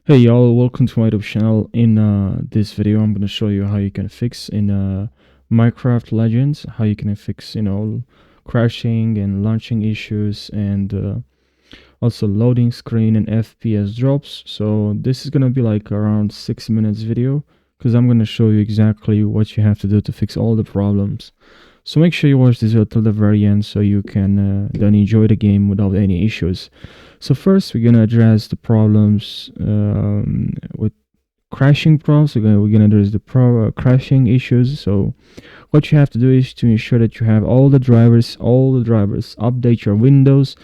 Hey y'all, welcome to my YouTube channel. In this video, I'm going to show you how you can fix in Minecraft Legends, how you can fix, crashing and launching issues and also loading screen and FPS drops. So this is going to be like around 6 minutes video because I'm going to show you exactly what you have to do to fix all the problems. So make sure you watch this video till the very end so you can then enjoy the game without any issues. So first we're gonna address the problems with crashing problems. We're gonna address the crashing issues. So what you have to do is to ensure that you have all the drivers. Update your Windows.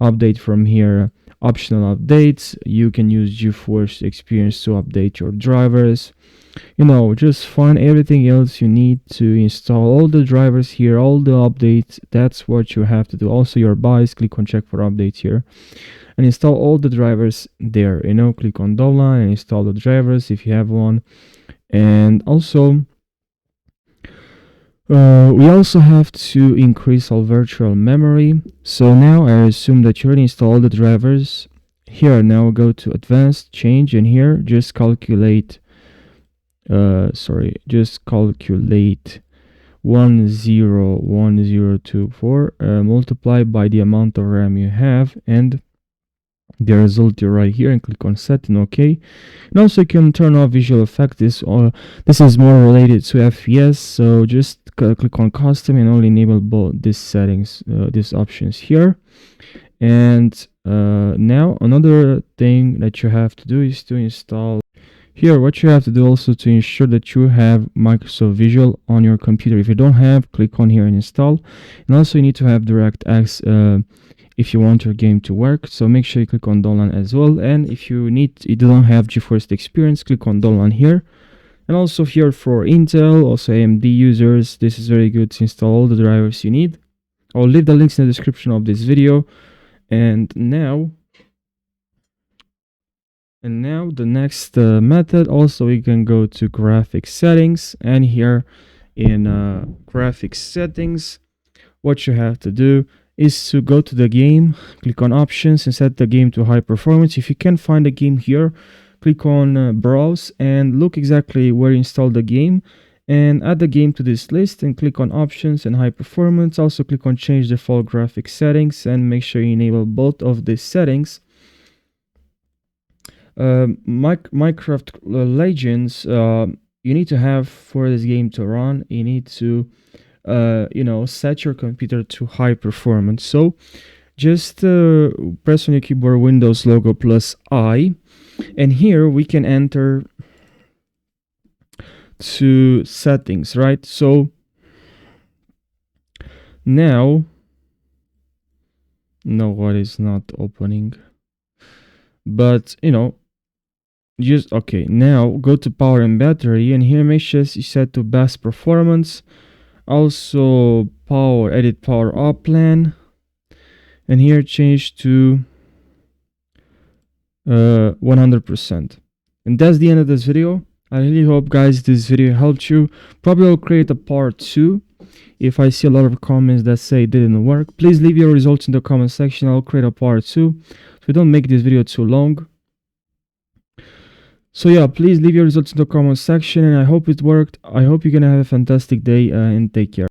Update from here. Optional updates. You can use GeForce Experience to update your drivers. Just find everything else you need to install all the drivers here, all the updates. That's what you have to do. Also your BIOS, click on check for updates here and install all the drivers there. Click on download and install the drivers if you have one. And also we also have to increase our virtual memory. So now I assume that you already installed the drivers. Here now go to advanced, change, and here just calculate 101024 multiply by the amount of RAM you have and the result you're right here, and click on set and OK. And also you can turn off visual effects. This is more related to FPS, so just click on custom and only enable both these settings, these options here. And now another thing that you have to do is to install here. What you have to do also to ensure that you have Microsoft Visual on your computer. If you don't have, click on here and install. And also you need to have DirectX if you want your game to work, so make sure you click on download as well. And if you don't have GeForce Experience, click on download here. And also here for Intel, also AMD users, this is very good to install all the drivers you need. I'll leave the links in the description of this video. And now the next method, also we can go to graphics settings, and here in graphics settings, what you have to do is to go to the game, click on options and set the game to high performance. If you can't find the game here, click on browse and look exactly where you installed the game and add the game to this list and click on options and high performance. Also click on change default graphics settings and make sure you enable both of these settings. Minecraft Legends, you need to have, for this game to run, you need to set your computer to high performance. So just press on your keyboard Windows logo plus I, and here we can enter to settings, right? So now no, what is not opening, but just okay. Now go to power and battery, and here make sure you set to best performance. Also edit power up plan, and here change to 100%. And that's the end of this video. I really hope, guys, this video helped you. Probably I'll create a part 2 if I see a lot of comments that say it didn't work. Please leave your results in the comment section. I'll create a part 2 so don't make this video too long. So yeah, please leave your results in the comment section, and I hope it worked. I hope you're gonna have a fantastic day and take care.